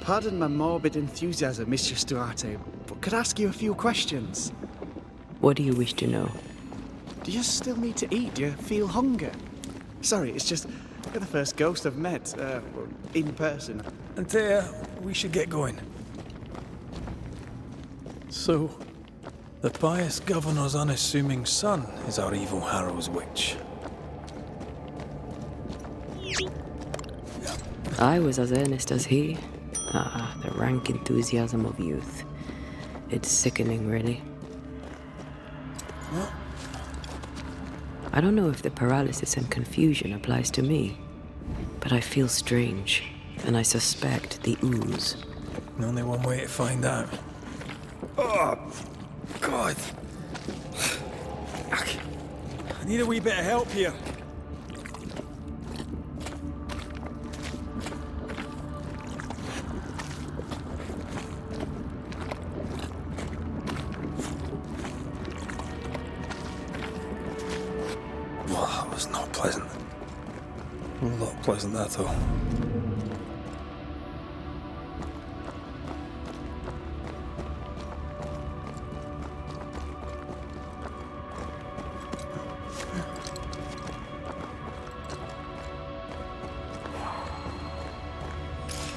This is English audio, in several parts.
Pardon my morbid enthusiasm, Mistress Duarte, but could I ask you a few questions? What do you wish to know? Do you still need to eat? Do you feel hunger? Sorry, it's just you're the first ghost I've met, in person. Anteya, we should get going. So, the pious governor's unassuming son is our evil Harrow's witch. I was as earnest as he. Ah, the rank enthusiasm of youth. It's sickening, really. What? I don't know if the paralysis and confusion applies to me, but I feel strange, and I suspect the ooze. Only one way to find out. Oh, God. I need a wee bit of help here. Well, that was not pleasant. Not pleasant at all.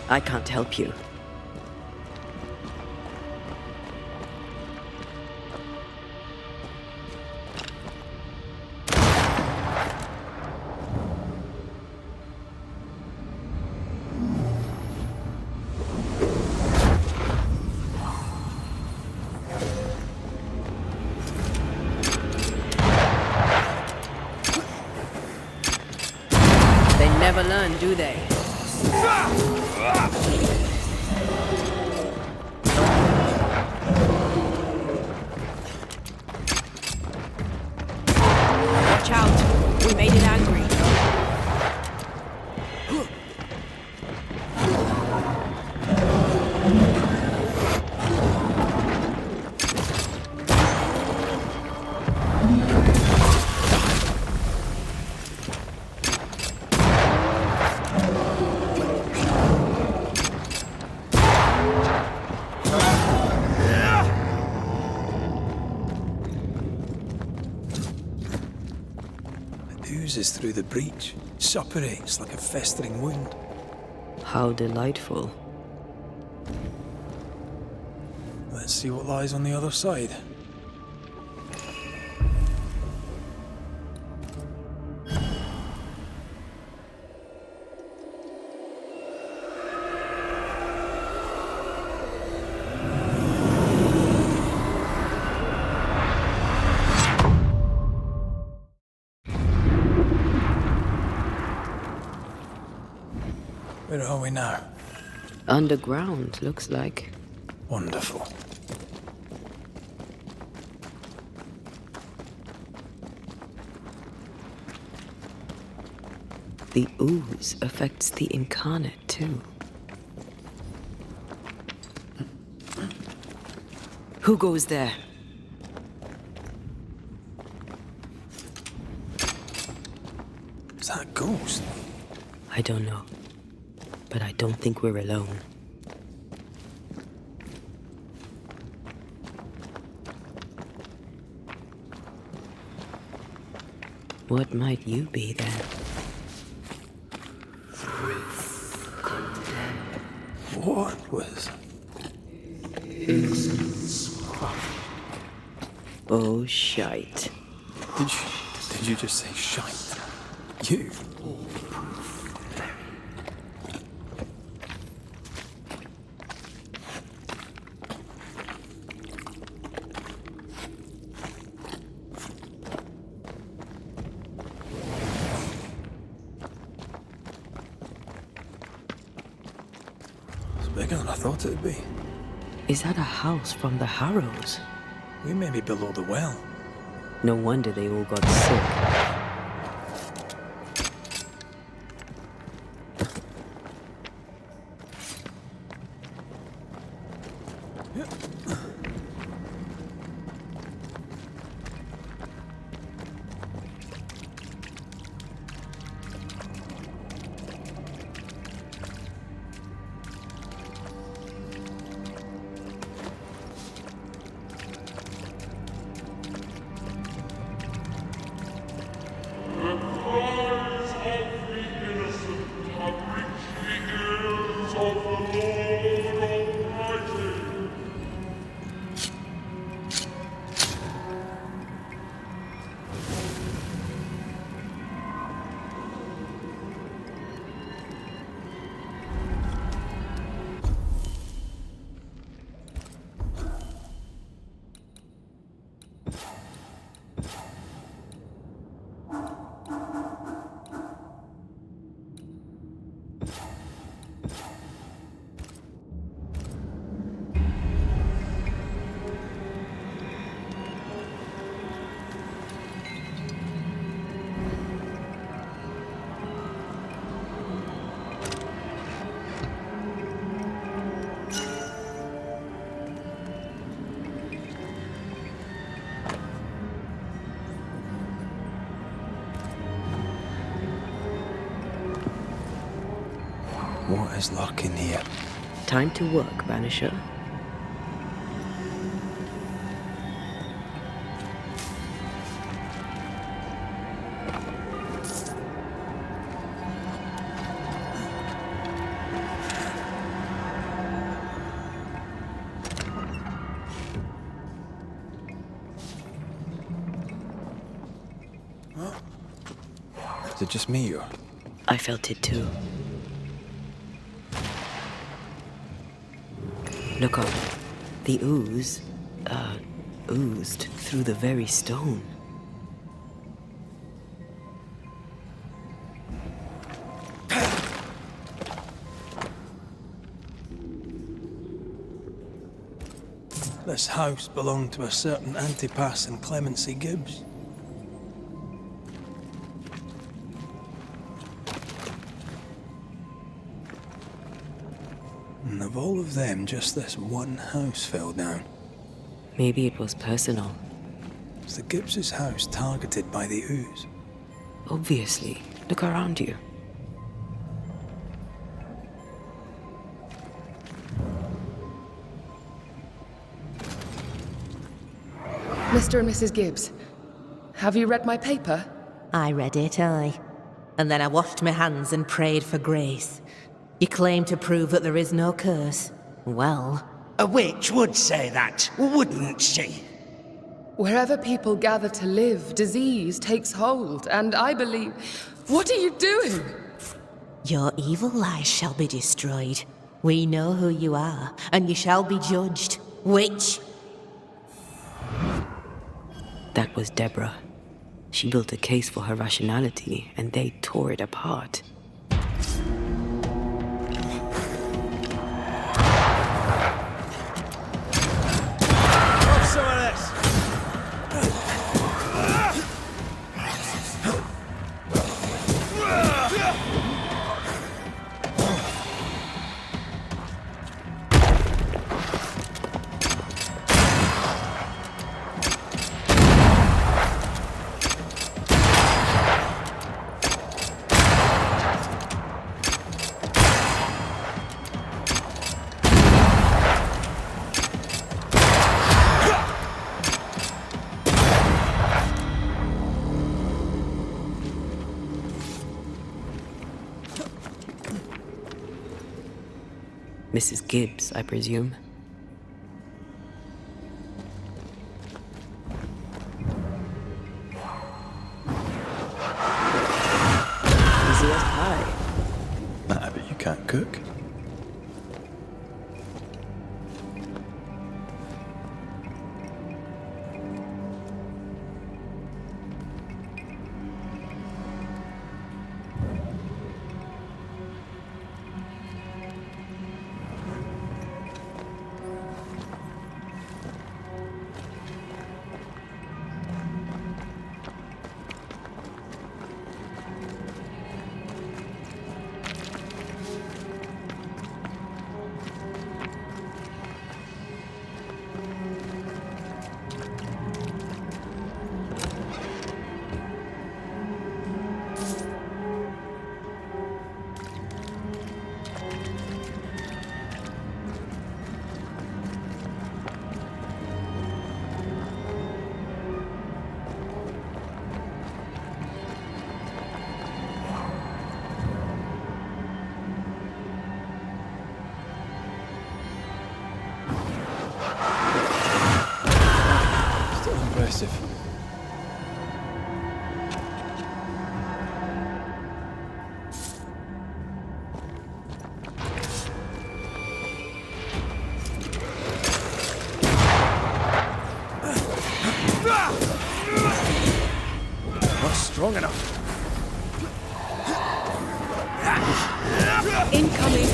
I can't help you. They never learn, do they? Watch out! We made it angry. Oozes through the breach, suppurates like a festering wound. How delightful. Let's see what lies on the other side. Where are we now? Underground, looks like. Wonderful. The ooze affects the incarnate, too. Who goes there? Is that a ghost? I don't know. But I don't think we're alone. What might you be then? What was... Oh, shite. Did you just say shite? You? Bigger than I thought it'd be. Is that a house from the Harrows? We may be below the well. No wonder they all got sick. What is lurking here? Time to work, Banisher. Is it just me or? I felt it too. Look up. The ooze, oozed through the very stone. This house belonged to a certain Antipas and Clemency Gibbs. And of all of them, just this one house fell down. Maybe it was personal. Was the Gibbs' house targeted by the ooze? Obviously. Look around you. Mr. and Mrs. Gibbs, have you read my paper? I read it, aye. And then I washed my hands and prayed for grace. You claim to prove that there is no curse. Well... A witch would say that, wouldn't she? Wherever people gather to live, disease takes hold, and I believe... What are you doing? Your evil lies shall be destroyed. We know who you are, and you shall be judged. Witch! That was Deborah. She built a case for her rationality, and they tore it apart. Mrs. Gibbs, I presume. Easy as pie. I bet you can't cook. Not strong enough. Incoming!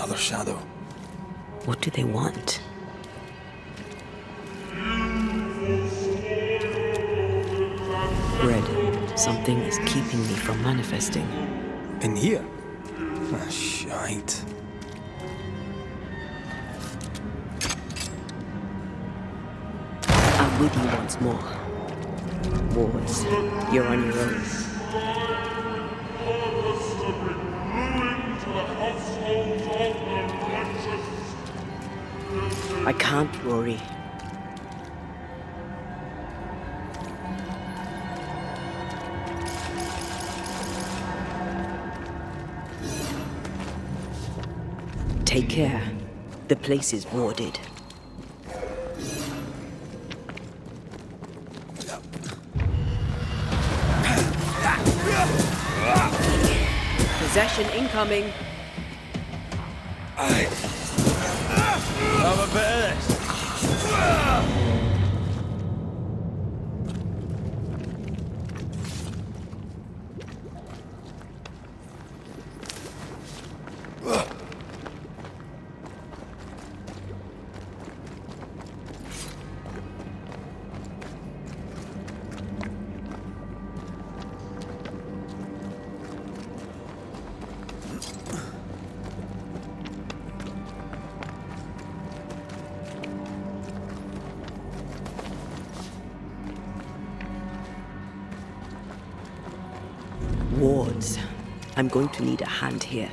another shadow. What do they want? Red, something is keeping me from manifesting. In here? Ah, shite. I'm with you once more. Wards, you're on your own. I can't, Rory. Take care. The place is warded. Possession incoming. Have a bit of this. Wards. I'm going to need a hand here.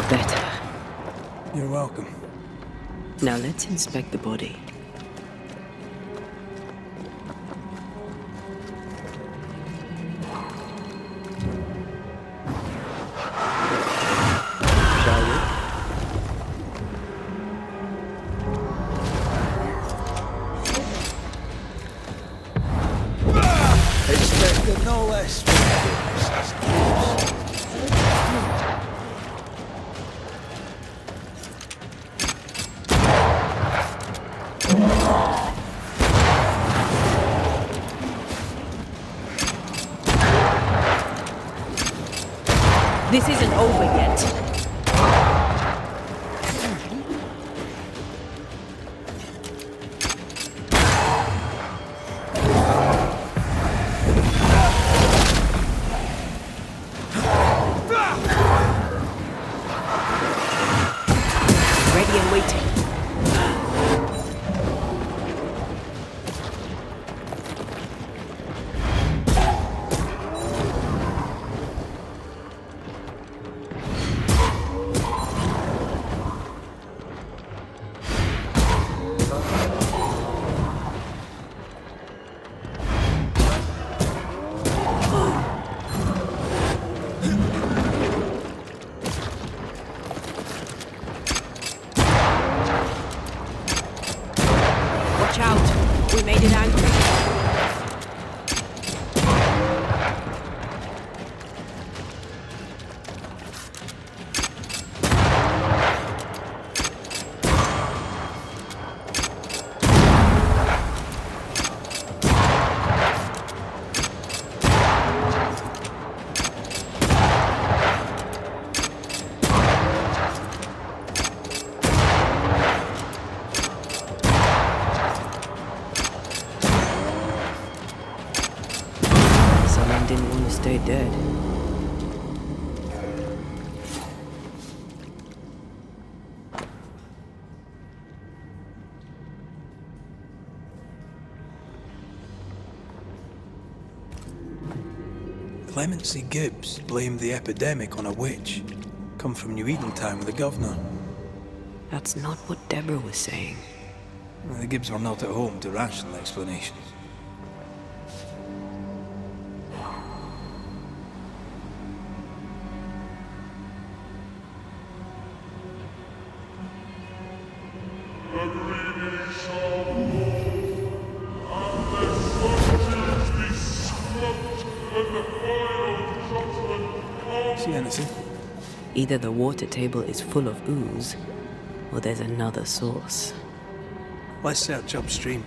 Better. You're welcome. Now let's inspect the body. Shall we? Expected no less. This isn't over yet. Ready and waiting. Watch out. We made it angry. Someone didn't want to stay dead. Clemency Gibbs blamed the epidemic on a witch. Come from New Eden Town with the governor. That's not what Deborah was saying. The Gibbs were not at home to rational explanations. See anything? Either the water table is full of ooze, or there's another source. Let's search upstream.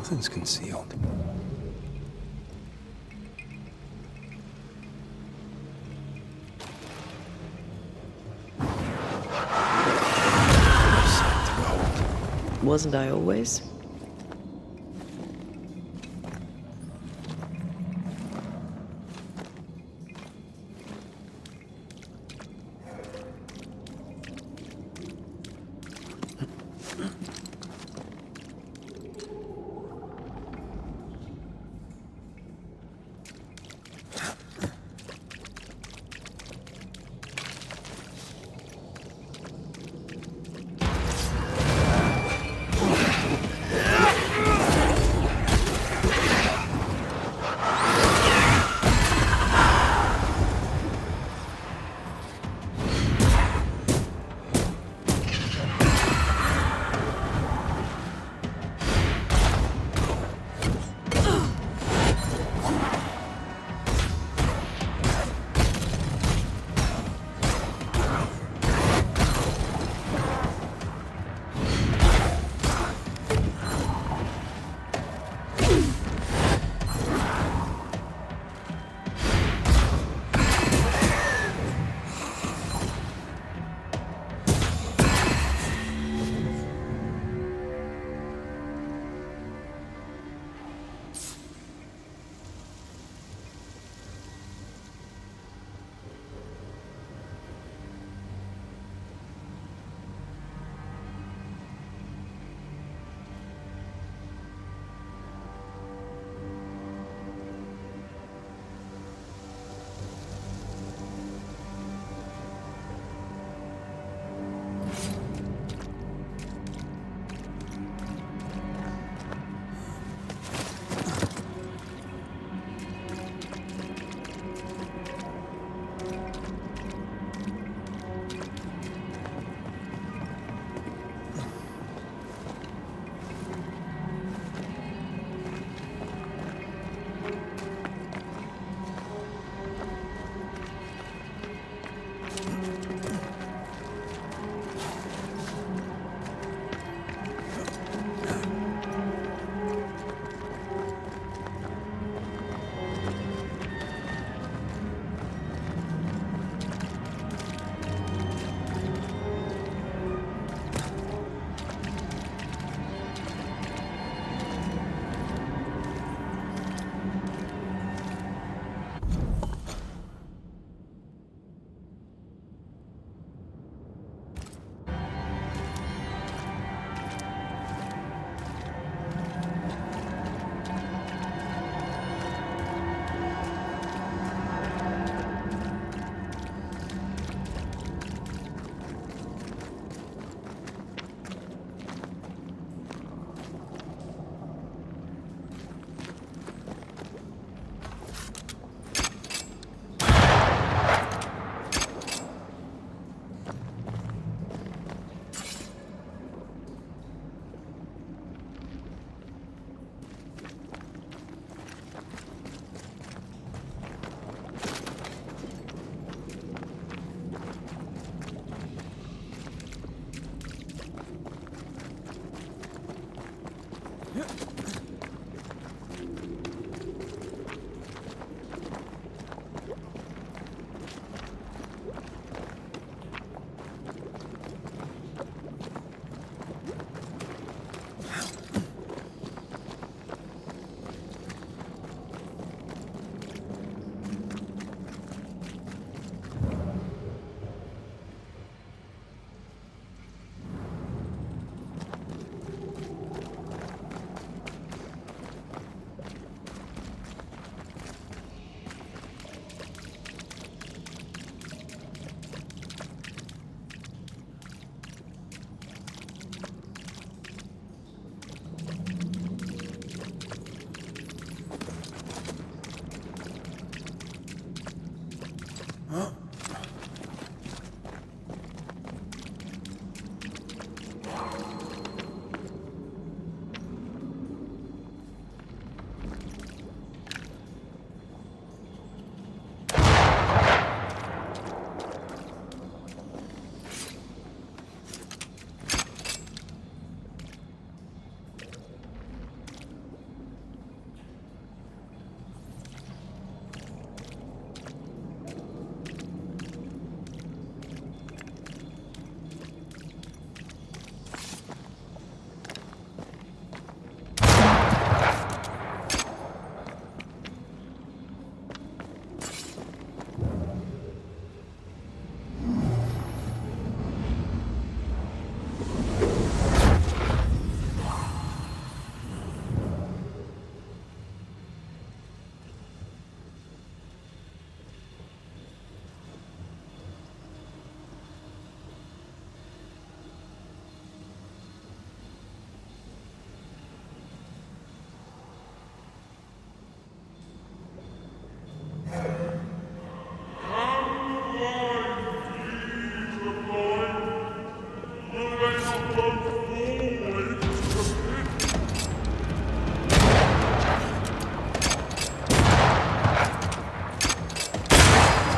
Nothing's concealed. Wasn't I always?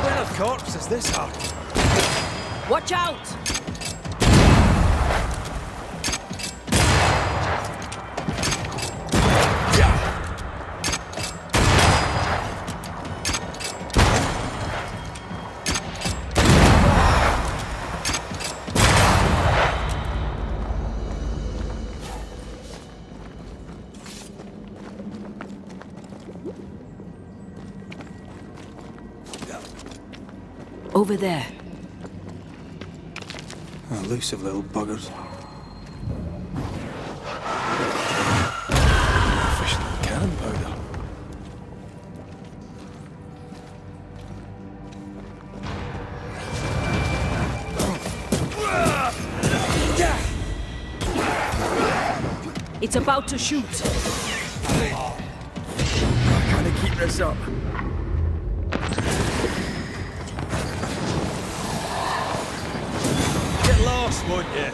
Where of corpse is this hard? Watch out! Over there. Elusive little buggers. Fish than cannon powder. It's about to shoot. Can I keep this up? Get lost, won't you?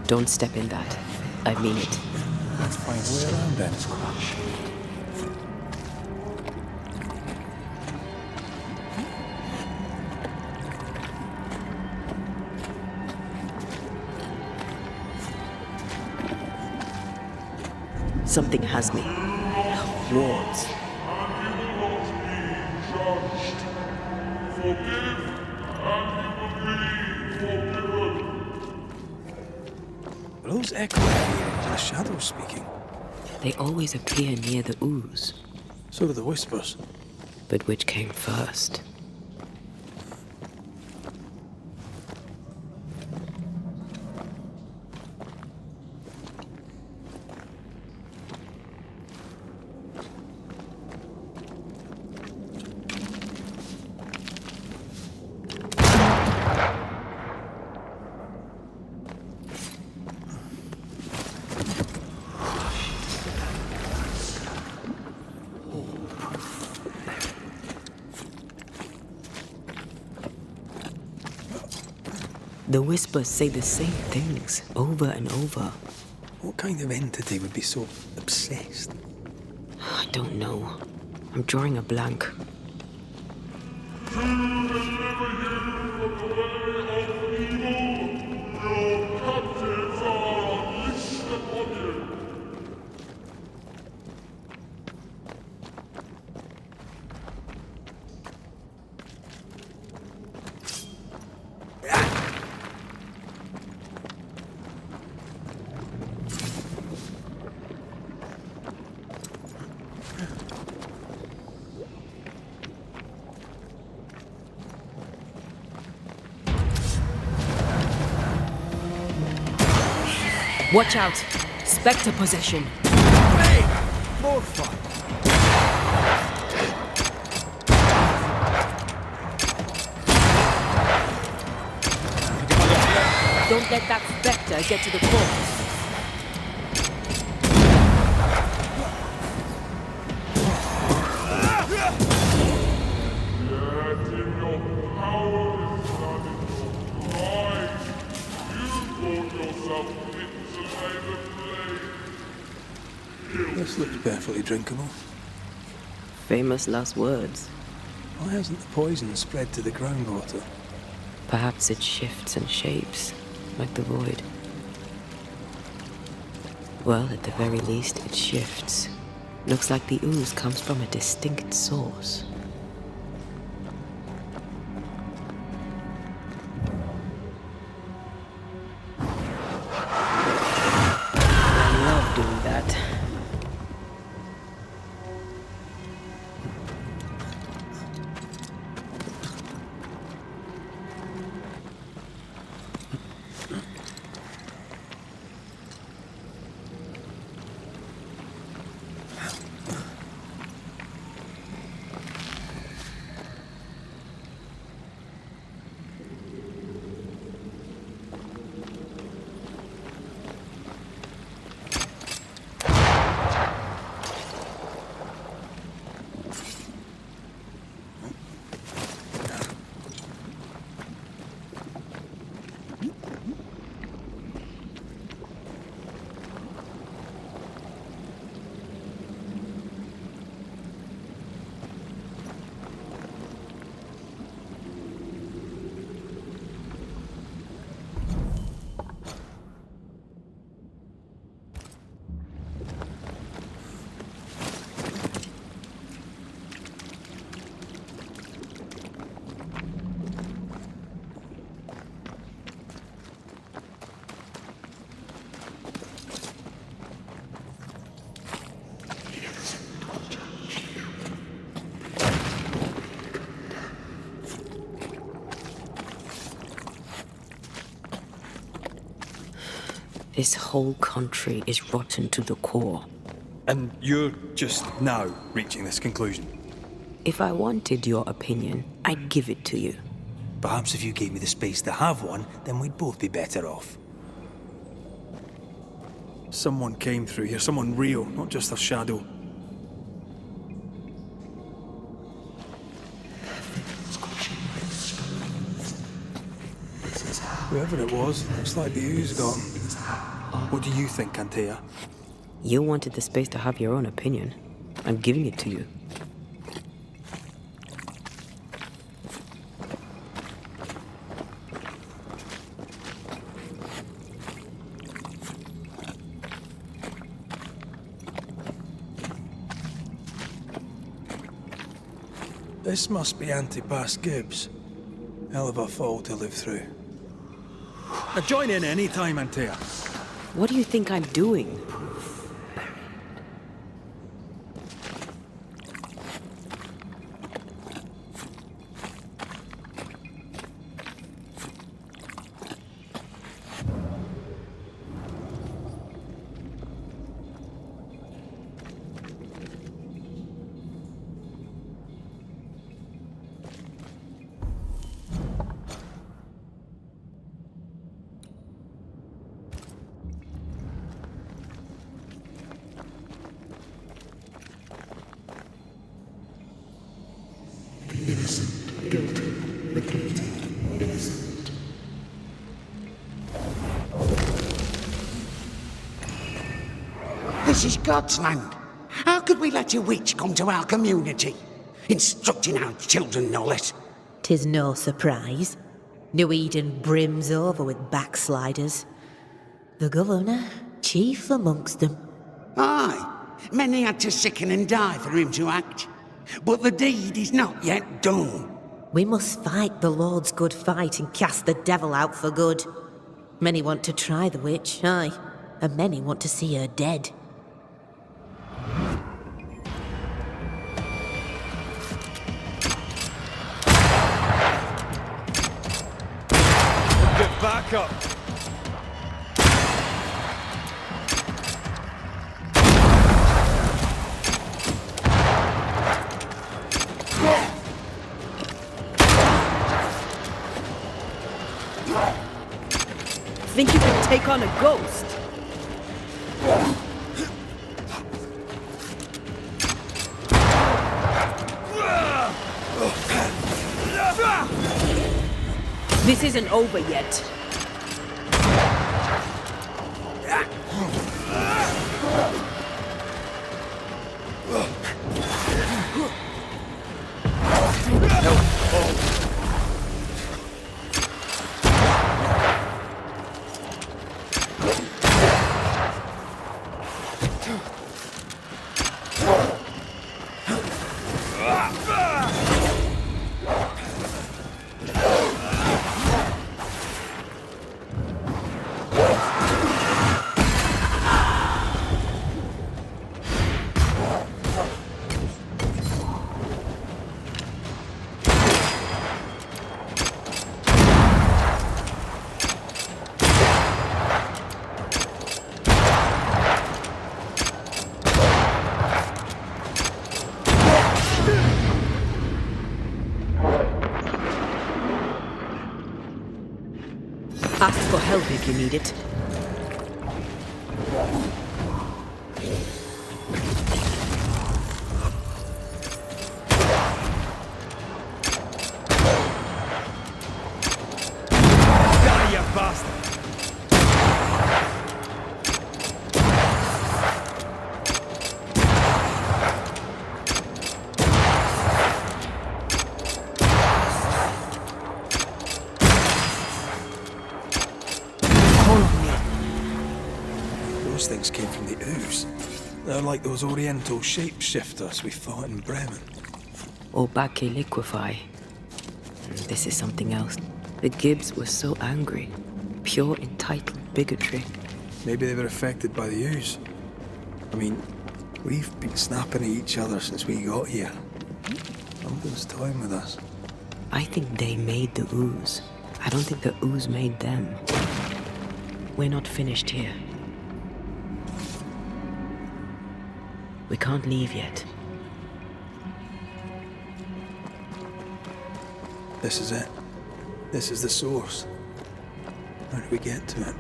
Don't step in that. I mean it. Let's find a way around then. Something has me. Wards. Are those echoing the shadows speaking? They always appear near the ooze. So do the whispers. But which came first? The whispers say the same things over and over. What kind of entity would be so obsessed? I don't know. I'm drawing a blank. Watch out! Spectre possession! Hey! More fun! Don't let that spectre get to the corpse. This looks perfectly drinkable. Famous last words. Why hasn't the poison spread to the groundwater? Perhaps it shifts and shapes, like the void. Well, at the very least, it shifts. Looks like the ooze comes from a distinct source. I love doing that. This whole country is rotten to the core. And you're just now reaching this conclusion? If I wanted your opinion, I'd give it to you. Perhaps if you gave me the space to have one, then we'd both be better off. Someone came through here, someone real, not just a shadow. Whoever it was, looks like the ooze got him. What do you think, Anteya? You wanted the space to have your own opinion. I'm giving it to you. This must be Antipas Gibbs. Hell of a fall to live through. Now join in any time, Anteya. What do you think I'm doing? This is God's land. How could we let a witch come to our community? Instructing our children, no less. 'Tis no surprise. New Eden brims over with backsliders. The governor, chief amongst them. Aye, many had to sicken and die for him to act. But the deed is not yet done. We must fight the Lord's good fight and cast the devil out for good. Many want to try the witch, aye, and many want to see her dead. Get back up! Think you can take on a ghost? This isn't over yet. Ask for help if you need it. Die, you bastard! Those things came from the ooze. They're like those oriental shapeshifters we fought in Bremen. Or Bacche liquefy. This is something else. The Gibbs were so angry. Pure entitled bigotry. Maybe they were affected by the ooze. I mean, we've been snapping at each other since we got here. Something's toying with us. I think they made the ooze. I don't think the ooze made them. We're not finished here. We can't leave yet. This is it. This is the source. How do we get to it?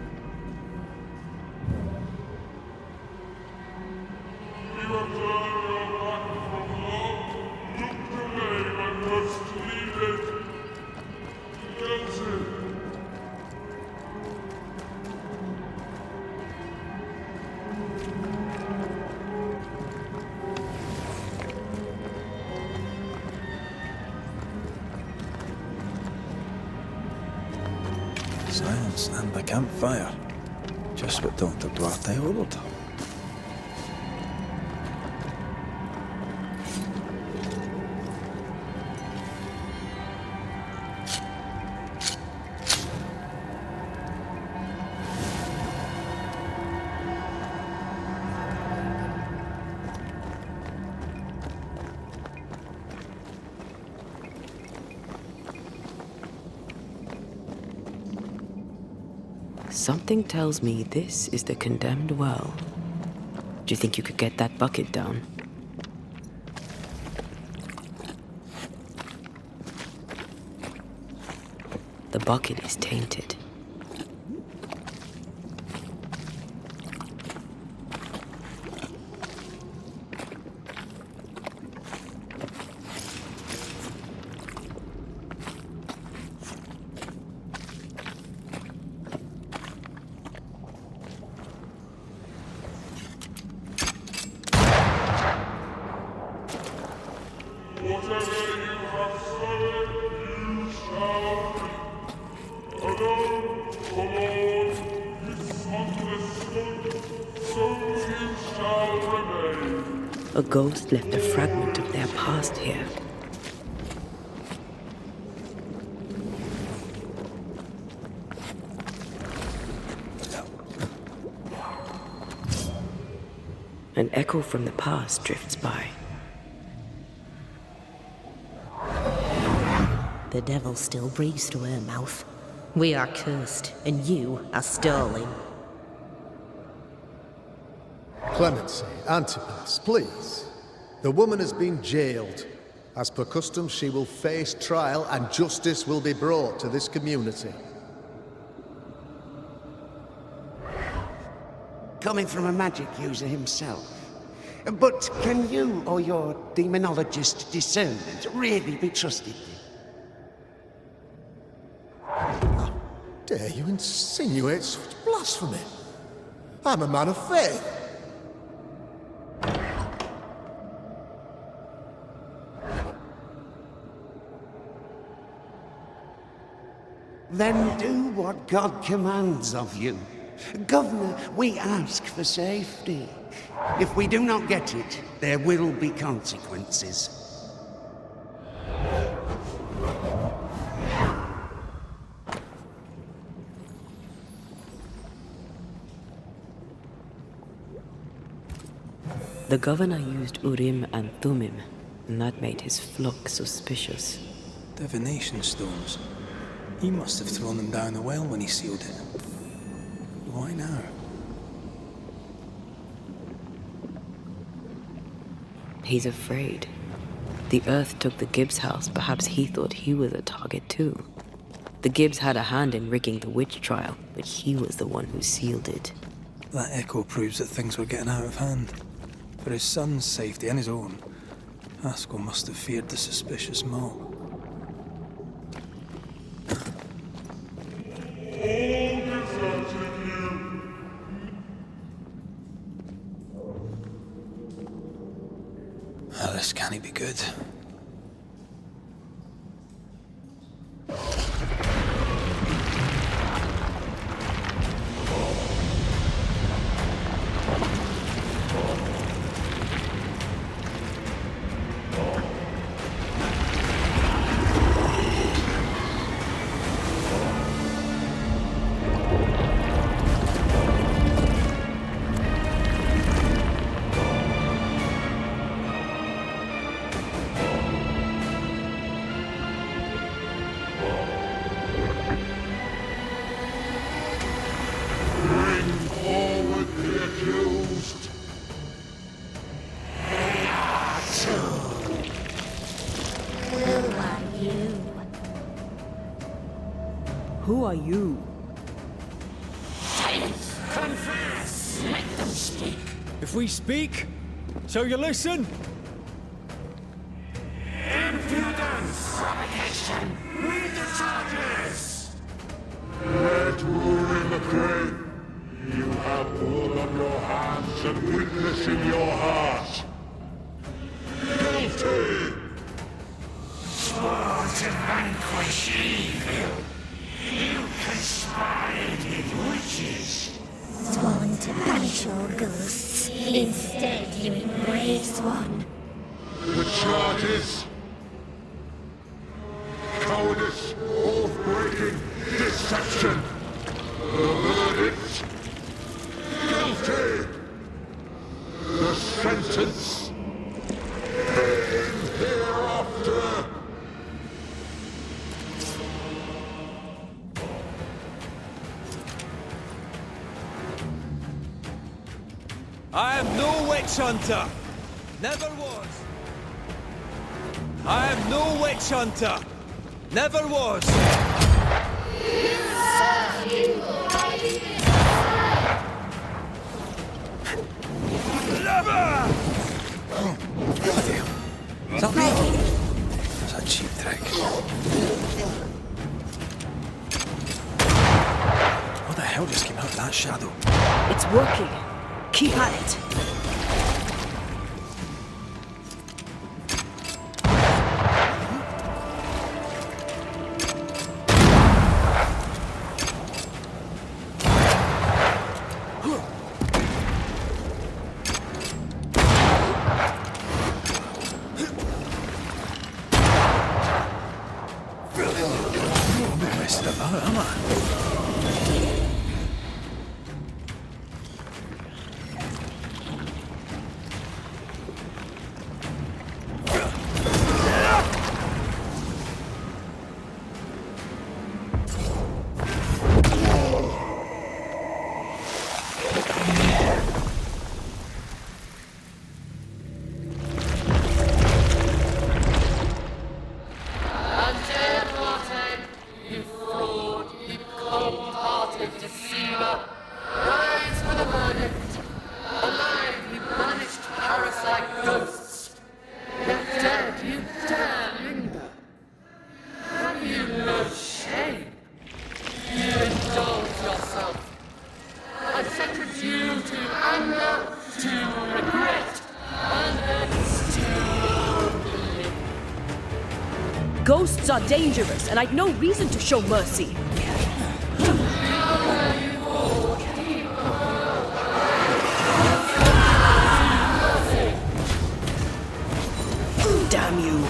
Silence and the campfire. Just what Dr. Duarte ordered. Something tells me this is the condemned well. Do you think you could get that bucket down? The bucket is tainted. A ghost left a fragment of their past here. An echo from the past drifts by. The devil still breathes through her mouth. We are cursed, and you are stolen. Clemency, Antipas, please. The woman has been jailed. As per custom, she will face trial and justice will be brought to this community. Coming from a magic user himself. But can you or your demonologist discernment really be trusted? How dare you insinuate such blasphemy? I'm a man of faith. Then do what God commands of you. Governor, we ask for safety. If we do not get it, there will be consequences. The governor used Urim and Thummim, and that made his flock suspicious. Divination stones. He must have thrown them down the well when he sealed it. Why now? He's afraid. The Earth took the Gibbs house. Perhaps he thought he was a target too. The Gibbs had a hand in rigging the witch trial, but he was the one who sealed it. That echo proves that things were getting out of hand. For his son's safety and his own, Haskell must have feared the suspicious mob. Oh, this can't be good. Who are you? Silence! Confess! Let them speak! If we speak, so you listen? Impudence! Provocation! Read the charges! Let rule in the grave. You have blood on your hands and weakness in your heart. Guilty! Swore to vanquish evil. You conspired with witches. Sworn to banish all ghosts. Instead, you embrace one. The charges: cowardice, oath-breaking, deception. The verdict: guilty. The sentence: pain hereafter. I am no witch hunter. Never was. I am no witch hunter. Never was. Is that me? That's a cheap trick. What the hell just came out of that shadow? It's working. Keep at it. I'm messing about, am I? Anteya Duarte, you fraud, you cold-hearted deceiver, rise for the verdict. Alive, you banished parasite ghosts. Yet dead, you dare linger. Have you no shame? You indulge yourself. I sentence you to anger, to regret, and hence to oblivion. Ghosts are dangerous, and I'd no reason to show mercy. Damn you.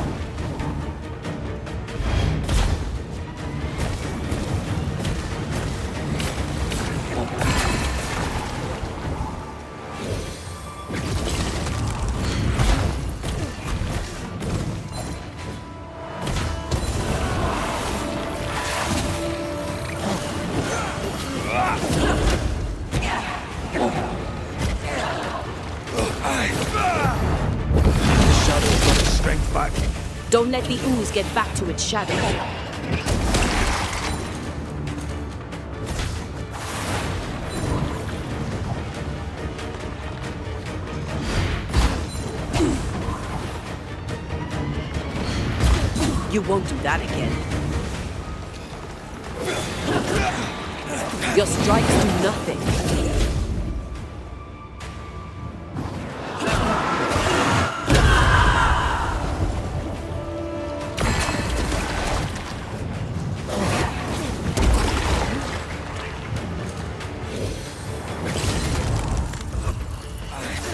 Strength back. Don't let the ooze get back to its shadow. You won't do that again. Your strikes do nothing.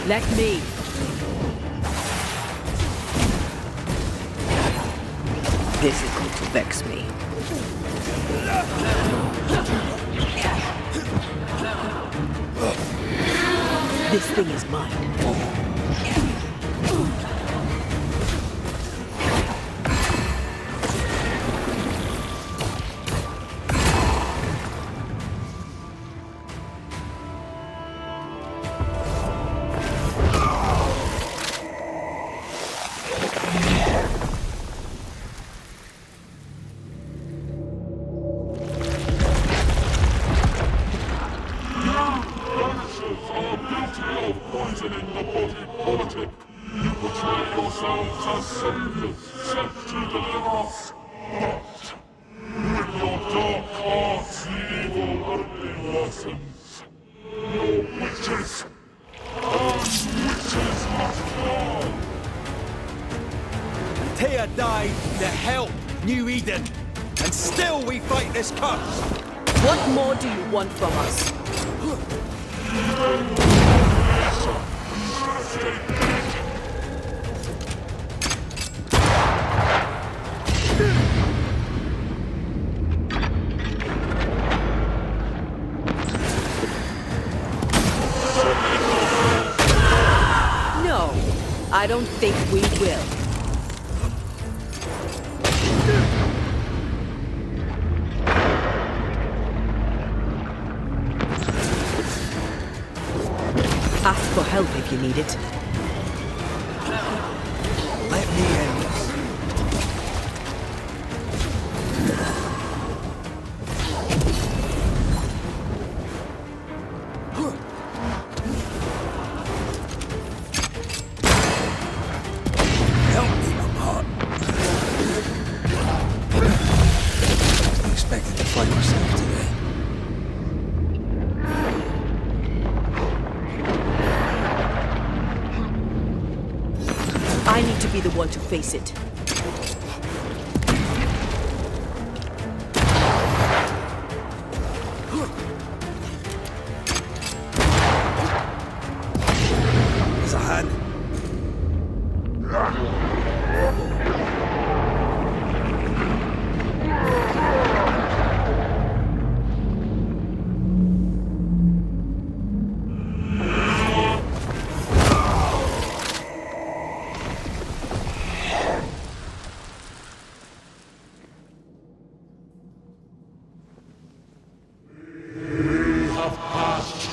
Let me. This is going to vex me. This thing is mine. Antеya died to help New Eden, and still we fight this curse. What more do you want from us? No, I don't think we will. Ask for help if you need it. Let me end this. Help me, I'm hot. I expected to fight myself today. I need to be the one to face it. There's a hand.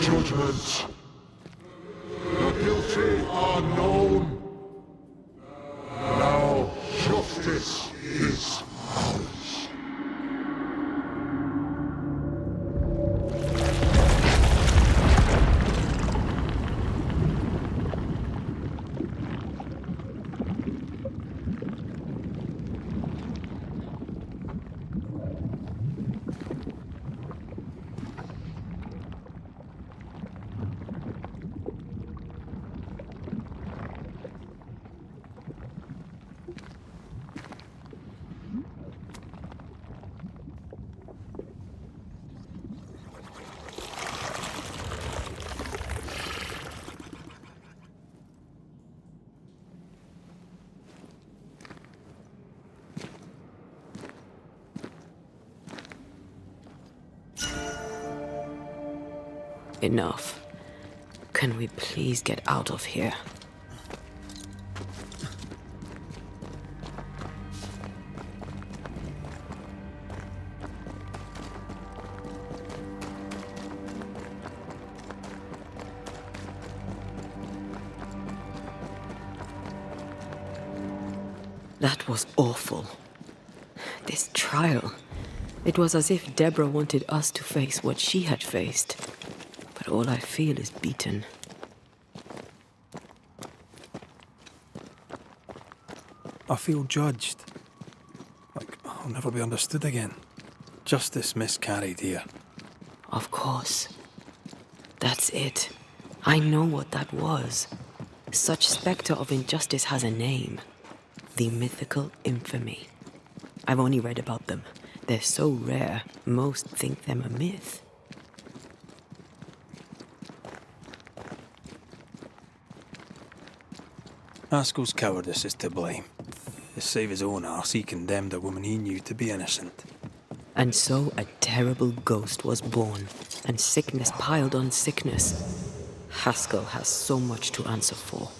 Judgment. The guilty are known. Now justice is ours. Enough. Can we please get out of here? That was awful. This trial. It was as if Deborah wanted us to face what she had faced. But all I feel is beaten. I feel judged. I'll never be understood again. Justice miscarried here. Of course. That's it. I know what that was. Such spectre of injustice has a name. The mythical infamy. I've only read about them. They're so rare, most think them a myth. Haskell's cowardice is to blame. To save his own arse, he condemned a woman he knew to be innocent. And so a terrible ghost was born, and sickness piled on sickness. Haskell has so much to answer for.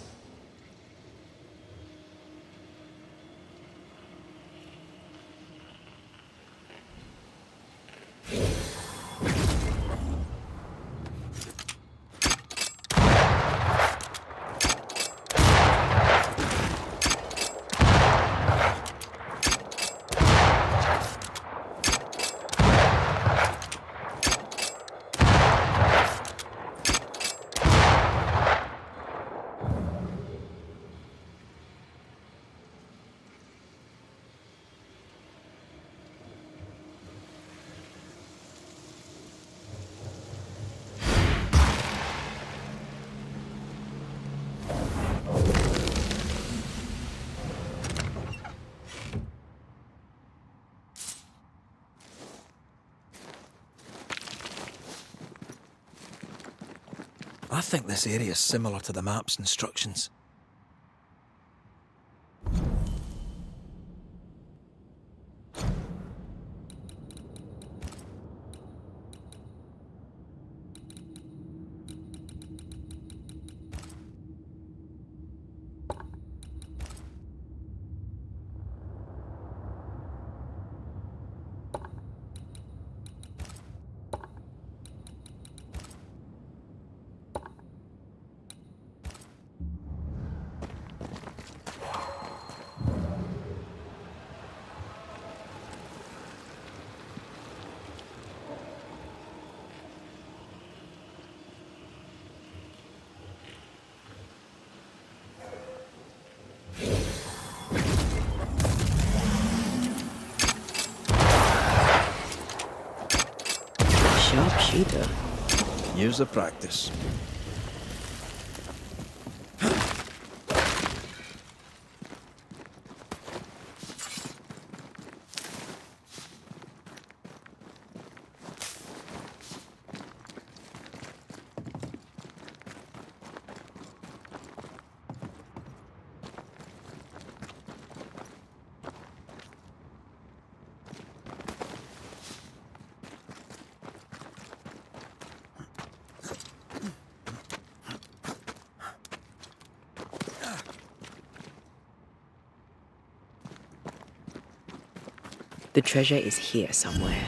I think this area is similar to the map's instructions. Sharpshooter. Years of practice. The treasure is here somewhere.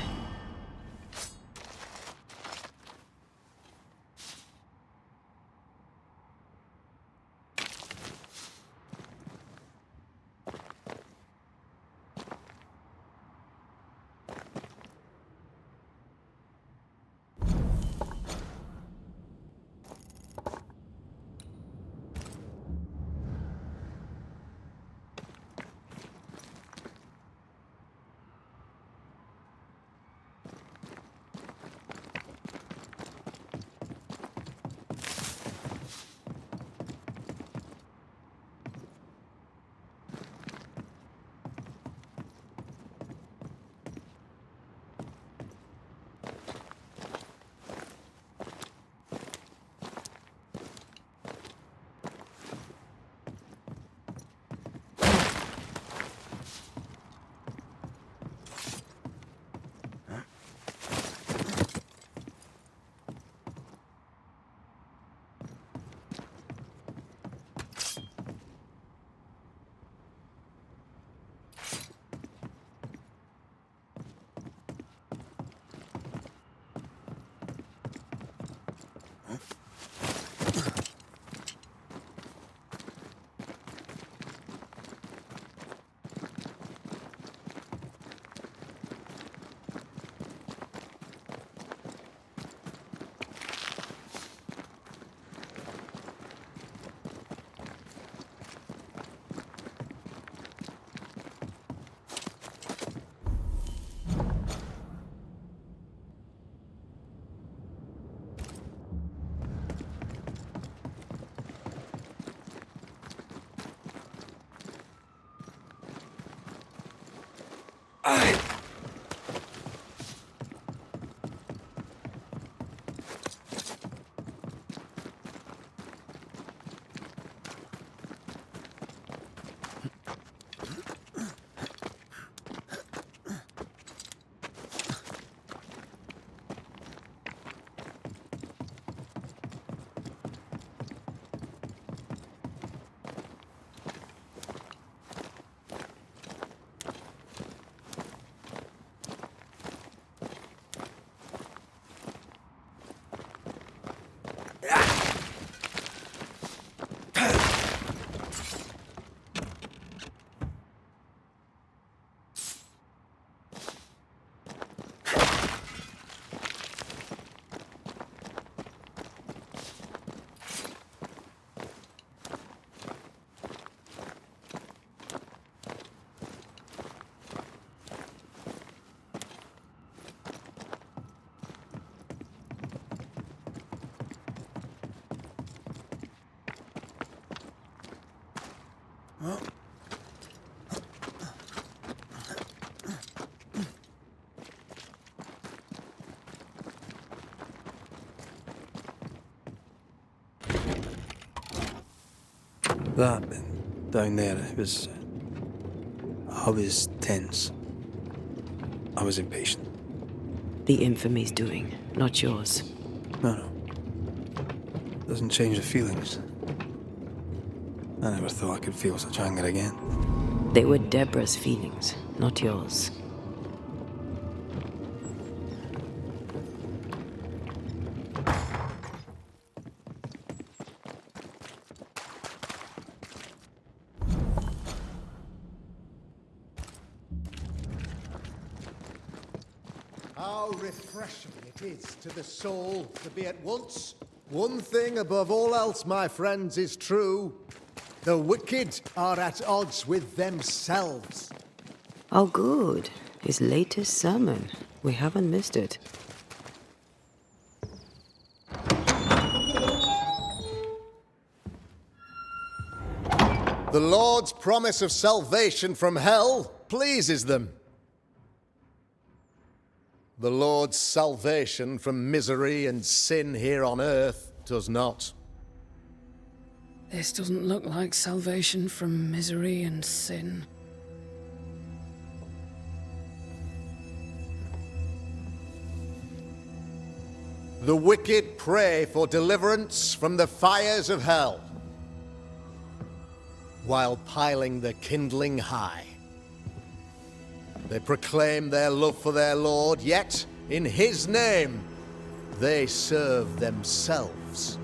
That down there, it was... I was tense. I was impatient. The infamy's doing, not yours. No. Doesn't change the feelings. I never thought I could feel such anger again. They were Deborah's feelings, not yours. How refreshing it is to the soul to be at once. One thing above all else, my friends, is true. The wicked are at odds with themselves. Oh, good. His latest sermon. We haven't missed it. The Lord's promise of salvation from hell pleases them. The Lord's salvation from misery and sin here on earth does not. This doesn't look like salvation from misery and sin. The wicked pray for deliverance from the fires of hell, while piling the kindling high. They proclaim their love for their Lord, yet in His name they serve themselves.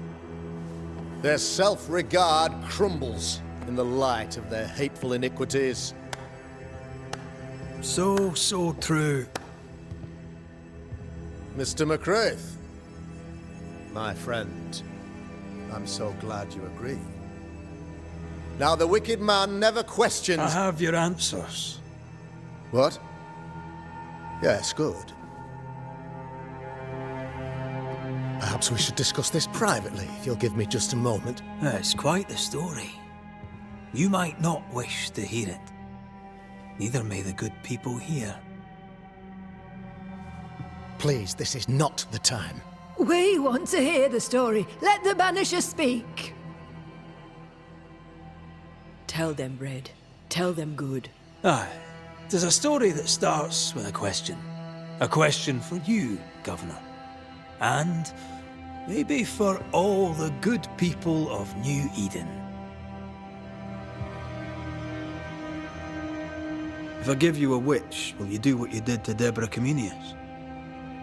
Their self-regard crumbles in the light of their hateful iniquities. So true. Mr. McCraith, my friend, I'm so glad you agree. Now, the wicked man never questions... I have your answers. What? Yes, good. Perhaps we should discuss this privately, if you'll give me just a moment. It's quite the story. You might not wish to hear it. Neither may the good people here. Please, this is not the time. We want to hear the story. Let the Banishers speak. Tell them, Red. Tell them good. Aye. There's a story that starts with a question. A question for you, Governor. And maybe for all the good people of New Eden. If I give you a witch, will you do what you did to Deborah Comenius?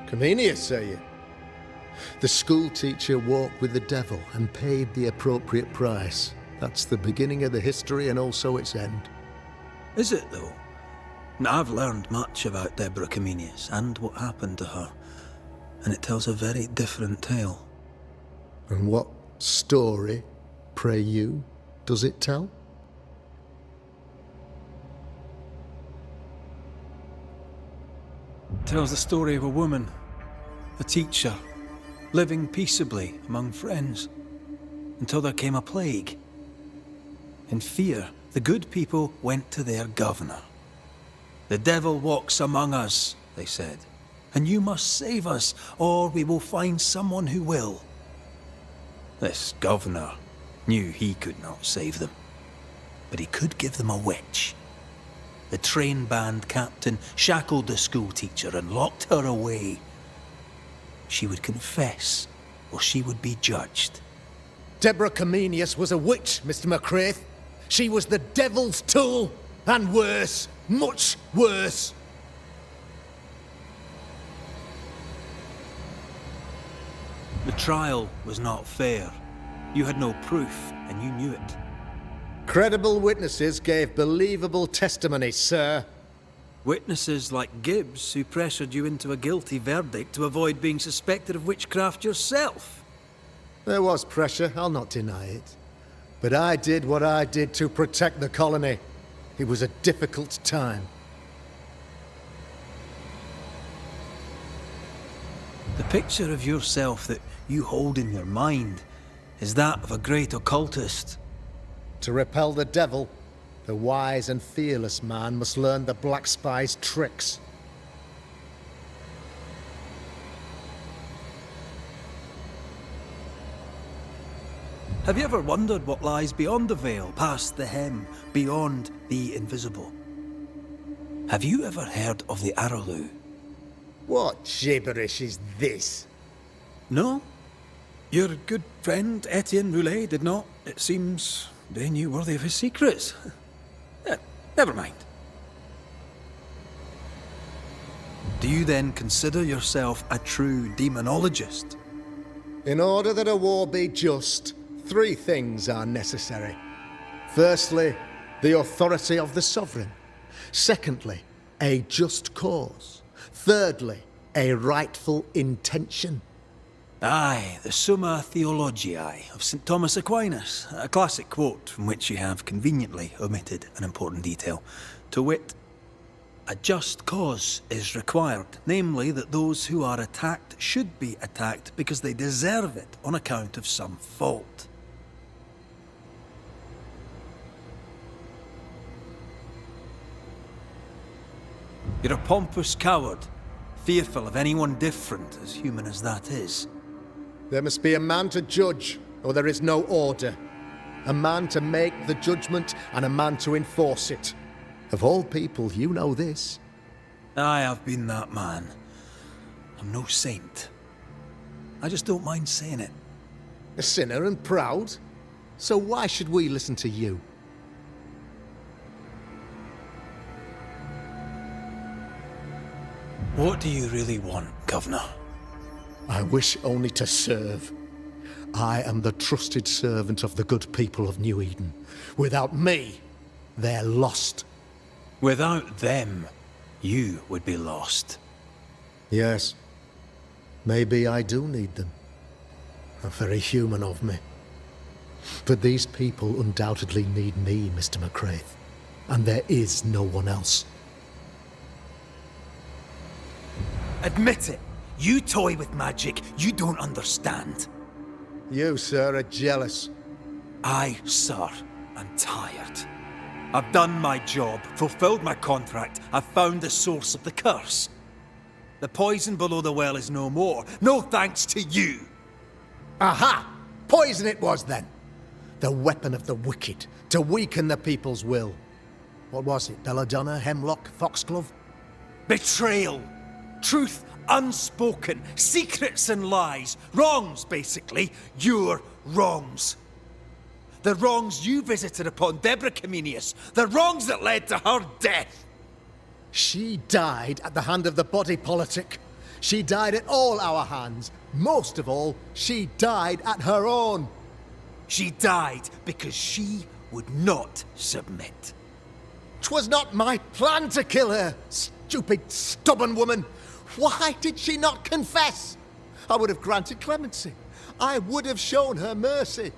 Comenius, say you? The school teacher walked with the devil and paid the appropriate price. That's the beginning of the history and also its end. Is it, though? I've learned much about Deborah Comenius and what happened to her, and it tells a very different tale. And what story, pray you, does it tell? It tells the story of a woman, a teacher, living peaceably among friends, until there came a plague. In fear, the good people went to their governor. The devil walks among us, they said, and you must save us, or we will find someone who will. This governor knew he could not save them, but he could give them a witch. The train band captain shackled the school teacher and locked her away. She would confess, or she would be judged. Deborah Comenius was a witch, Mr. McCraith. She was the devil's tool, and worse, much worse. The trial was not fair. You had no proof, and you knew it. Credible witnesses gave believable testimony, sir. Witnesses like Gibbs, who pressured you into a guilty verdict to avoid being suspected of witchcraft yourself. There was pressure, I'll not deny it. But I did what I did to protect the colony. It was a difficult time. The picture of yourself that you hold in your mind is that of a great occultist. To repel the devil, the wise and fearless man must learn the Black Spy's tricks. Have you ever wondered what lies beyond the veil, past the hem, beyond the invisible? Have you ever heard of the Arrowloo? What gibberish is this? No? Your good friend Etienne Roulet did not. It seems they knew worthy of his secrets. Never mind. Do you then consider yourself a true demonologist? In order that a war be just, 3 things are necessary. Firstly, the authority of the sovereign. Secondly, a just cause. Thirdly, a rightful intention. Aye, the Summa Theologiae of St. Thomas Aquinas, a classic quote from which you have conveniently omitted an important detail. To wit, a just cause is required, namely that those who are attacked should be attacked because they deserve it on account of some fault. You're a pompous coward, fearful of anyone different, as human as that is. There must be a man to judge, or there is no order. A man to make the judgment, and a man to enforce it. Of all people, you know this. I have been that man. I'm no saint. I just don't mind saying it. A sinner and proud? So why should we listen to you? What do you really want, Governor? I wish only to serve. I am the trusted servant of the good people of New Eden. Without me, they're lost. Without them, you would be lost. Yes. Maybe I do need them. How very human of me. But these people undoubtedly need me, Mr. McCraith. And there is no one else. Admit it. You toy with magic you don't understand. You, sir, are jealous. I, sir, am tired. I've done my job, fulfilled my contract, I've found the source of the curse. The poison below the well is no more, no thanks to you. Aha! Poison it was then. The weapon of the wicked, to weaken the people's will. What was it, belladonna, hemlock, foxglove? Betrayal. Truth unspoken, secrets and lies, wrongs basically, your wrongs. The wrongs you visited upon Deborah Comenius, the wrongs that led to her death. She died at the hand of the body politic. She died at all our hands. Most of all, she died at her own. She died because she would not submit. 'Twas not my plan to kill her, stupid, stubborn woman. Why did she not confess? I would have granted clemency. I would have shown her mercy.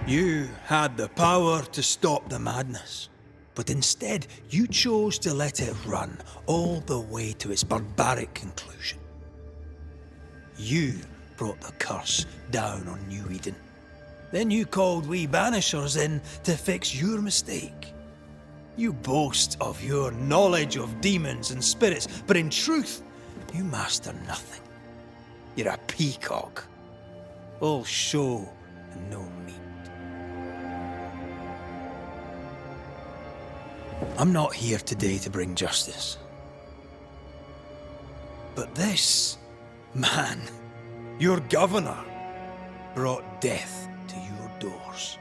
You had the power to stop the madness, but instead you chose to let it run all the way to its barbaric conclusion. You brought the curse down on New Eden. Then you called we Banishers in to fix your mistake. You boast of your knowledge of demons and spirits, but in truth, you master nothing. You're a peacock. All show and no meat. I'm not here today to bring justice. But this man, your governor, brought death to your doors.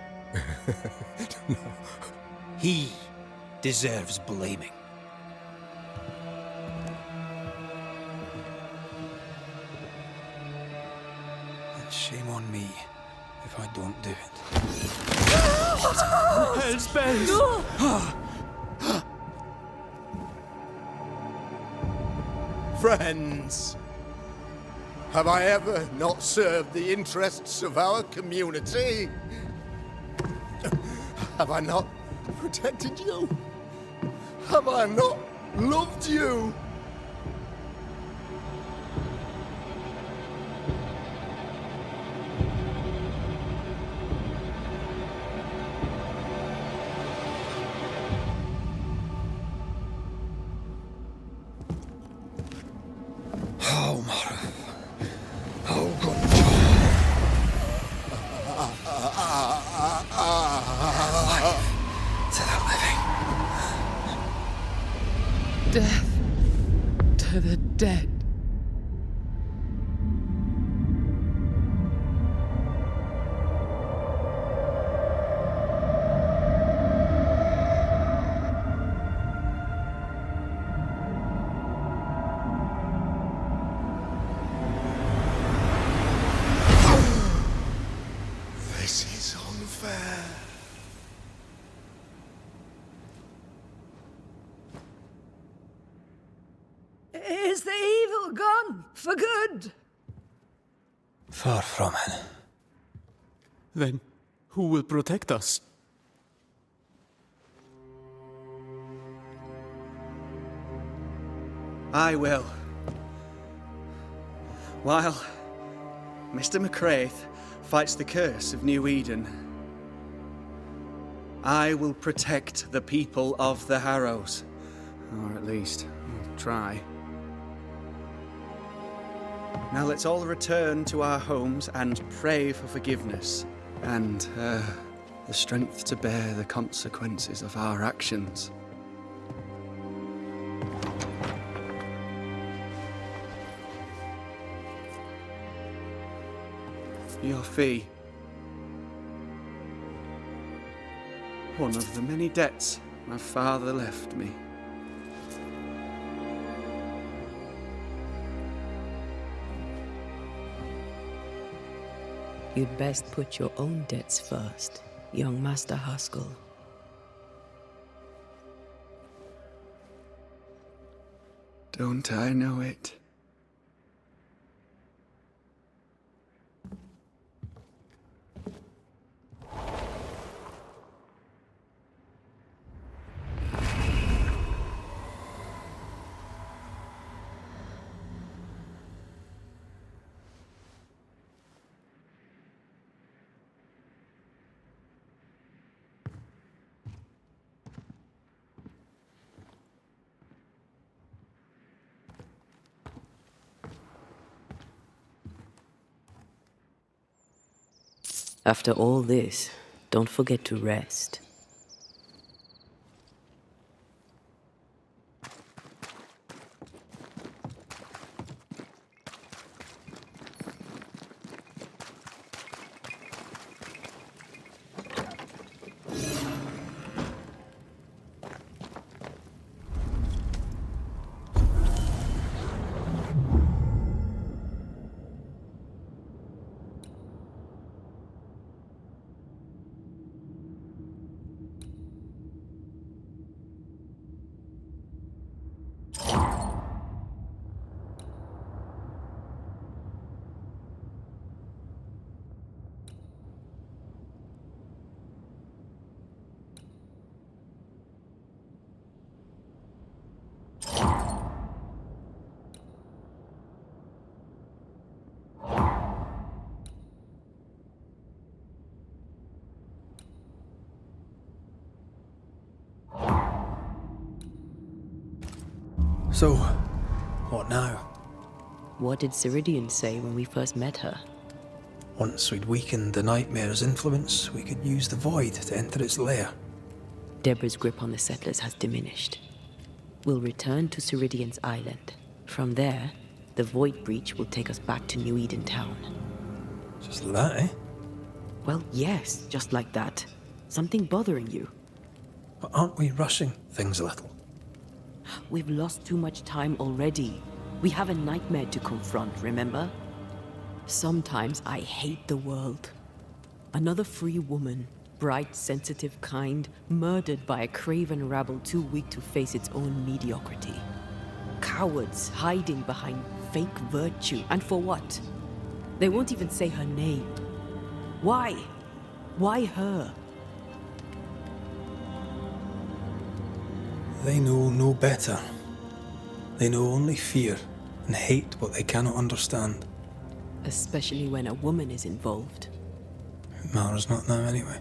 No. He deserves blaming. And shame on me if I don't do it. Hell's bells! Friends, have I ever not served the interests of our community? Have I not protected you? Have I not loved you? Death to the dead. This is unfair. Is the evil gone for good? Far from it. Then who will protect us? I will. While Mr. McCraith fights the curse of New Eden, I will protect the people of the Harrows. Or at least, try. Now let's all return to our homes and pray for forgiveness and the strength to bear the consequences of our actions. Your fee. One of the many debts my father left me. You'd best put your own debts first, young Master Haskell. Don't I know it? After all this, don't forget to rest. So, what now? What did Ceridian say when we first met her? Once we'd weakened the nightmare's influence, we could use the void to enter its lair. Deborah's grip on the settlers has diminished. We'll return to Ceridian's island. From there, the void breach will take us back to New Eden town. Just like that, eh? Well, yes, just like that. Something bothering you. But aren't we rushing things a little? We've lost too much time already. We have a nightmare to confront, remember? Sometimes I hate the world. Another free woman, bright, sensitive, kind, murdered by a craven rabble too weak to face its own mediocrity. Cowards hiding behind fake virtue. And for what? They won't even say her name. Why? Why her? They know no better. They know only fear and hate what they cannot understand. Especially when a woman is involved. It matters not now anyway.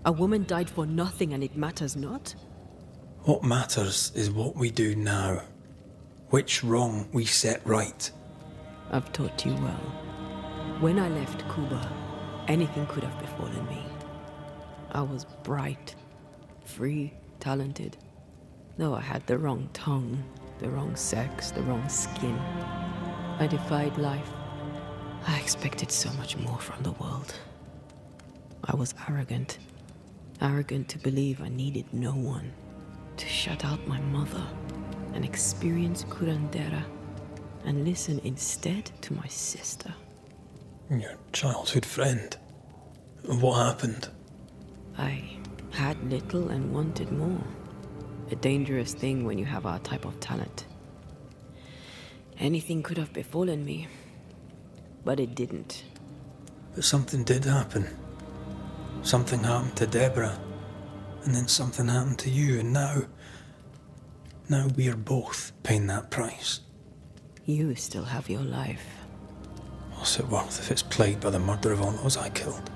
A woman died for nothing and it matters not? What matters is what we do now. Which wrong we set right. I've taught you well. When I left Cuba, anything could have befallen me. I was bright, free, talented. Though I had the wrong tongue, the wrong sex, the wrong skin. I defied life. I expected so much more from the world. I was arrogant. Arrogant to believe I needed no one. To shut out my mother and experience curandera and listen instead to my sister. Your childhood friend. What happened? I had little and wanted more. A dangerous thing when you have our type of talent. Anything could have befallen me, but it didn't. But something did happen. Something happened to Deborah, and then something happened to you, and now we're both paying that price. You still have your life. What's it worth if it's plagued by the murder of all those I killed?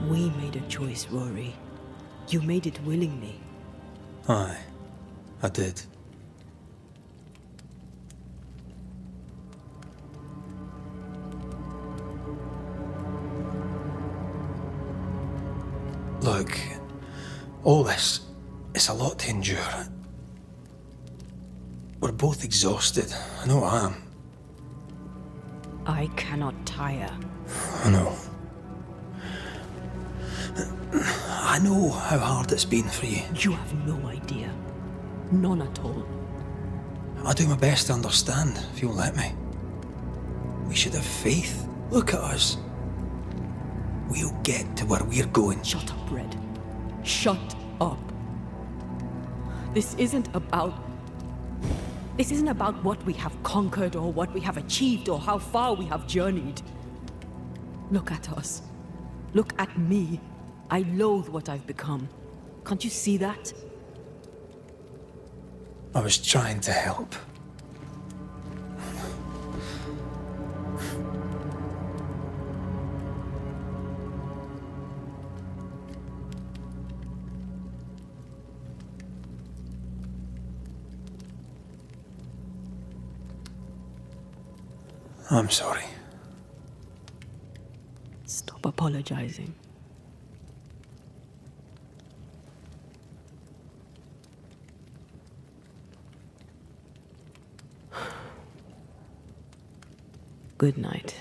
We made a choice, Rory. You made it willingly. Aye, I did. Look, all this, it's a lot to endure. We're both exhausted. I know I am. I cannot tire. I know. I know how hard it's been for you. You have no idea. None at all. I'll do my best to understand, if you'll let me. We should have faith. Look at us. We'll get to where we're going. Shut up, Red. Shut up. This isn't about what we have conquered or what we have achieved or how far we have journeyed. Look at us. Look at me. I loathe what I've become. Can't you see that? I was trying to help. I'm sorry. Stop apologizing. Good night.